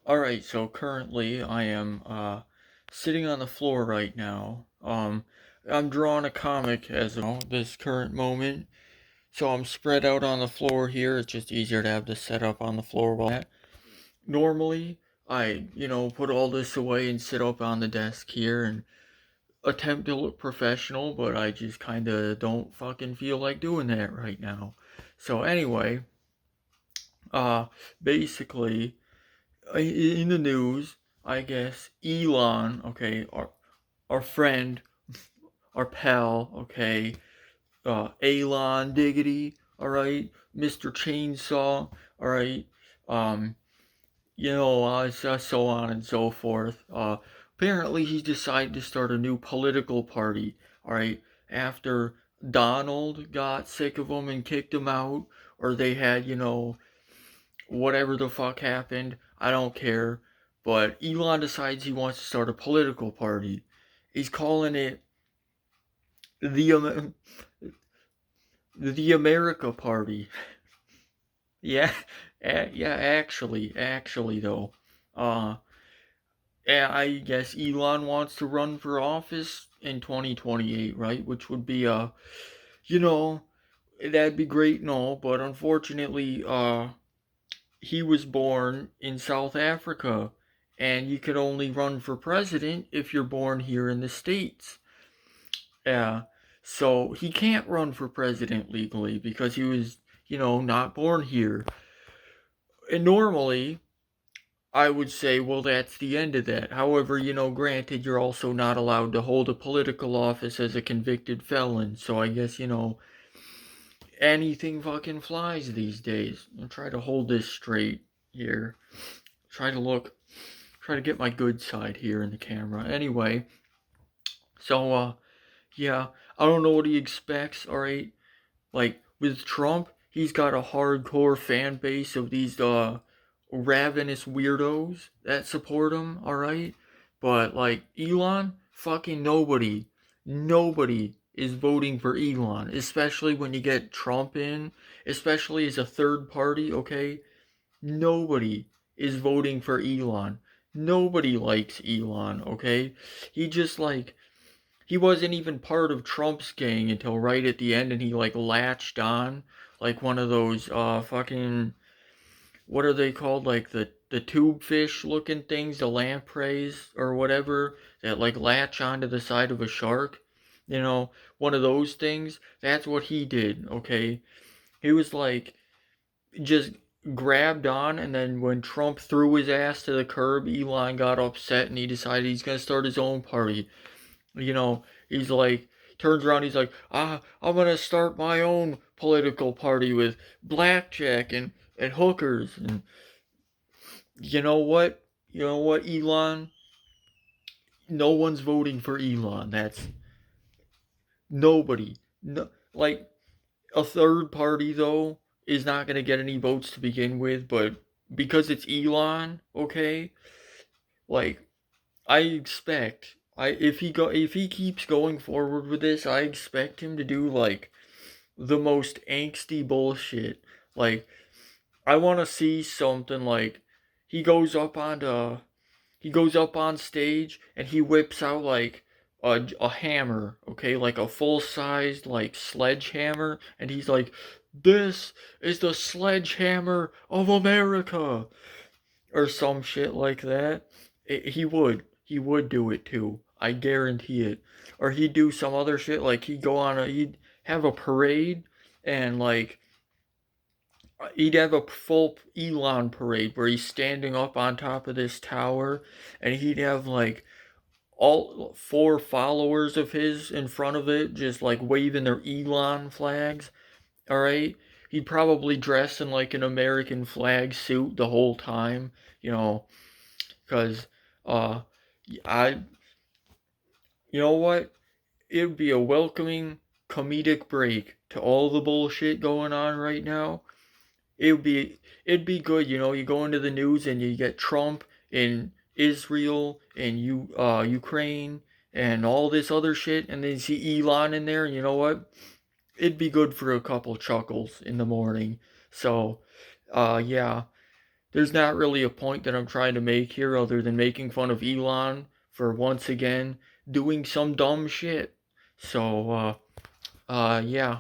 Alright, so currently I am sitting on the floor right now. I'm drawing a comic as of this current moment. So I'm spread out on the floor here. It's just easier to have this set up on the floor while that. Normally, I put all this away and sit up on the desk here and attempt to look professional, but I just kind of don't fucking feel like doing that right now. So anyway, uh, basically, in the news, I guess Elon, okay, our friend, our pal, okay, Elon Diggity, all right, Mr. Chainsaw, all right, um, so on and so forth. Apparently he's decided to start a new political party, all right, after Donald got sick of him and kicked him out, or they had, whatever the fuck happened, I don't care. But Elon decides he wants to start a political party. He's calling it the the America Party. Yeah, yeah. Actually, though, uh, I guess Elon wants to run for office in 2028, right? Which would be you know, that'd be great and all, but unfortunately, he was born in South Africa, and you could only run for president if you're born here in the States. Yeah, so he can't run for president legally because he was, not born here. And normally, I would say, well, that's the end of that. However, granted, you're also not allowed to hold a political office as a convicted felon. So I guess, anything fucking flies these days. I'll try to hold this straight here. Try to look Try to get my good side here in the camera. Anyway, so yeah, I don't know what he expects, alright? Like with Trump, he's got a hardcore fan base of these ravenous weirdos that support him, alright? But like Elon, fucking nobody is voting for Elon, especially when you get Trump in, especially as a third party, okay? Nobody is voting for Elon. Nobody likes Elon, okay? He just he wasn't even part of Trump's gang until right at the end and he latched on like one of those fucking what are they called? Like the tube fish looking things, the lampreys or whatever that latch onto the side of a shark. One of those things. That's what he did, okay? He was just grabbed on, and then when Trump threw his ass to the curb, Elon got upset and he decided he's gonna start his own party. He's turns around, he's like, I'm gonna start my own political party with blackjack and hookers. And you know what? Elon? No one's voting for Elon. That's nobody. No, like, a third party, though, is not going to get any votes to begin with, but because it's Elon, okay? Like, I expect if he keeps going forward with this, I expect him to do the most angsty bullshit. Like, I want to see something like he goes up onto he goes up on stage and he whips out a hammer, okay, like a full sized sledgehammer, and he's like, "This is the sledgehammer of America," or some shit like that. He would do it too. I guarantee it. Or he'd do some other shit like he'd have a parade and he'd have a full Elon parade where he's standing up on top of this tower and he'd have all four followers of his in front of it just waving their Elon flags. All right. He'd probably dress in an American flag suit the whole time, you know, because uh I you know what? It would be a welcoming comedic break to all the bullshit going on right now. It'd be good, you go into the news and you get Trump in Israel and Ukraine and all this other shit, and then you see Elon in there, and you know what? It'd be good for a couple chuckles in the morning. So yeah. there's not really a point that I'm trying to make here other than making fun of Elon for once again doing some dumb shit. So, yeah.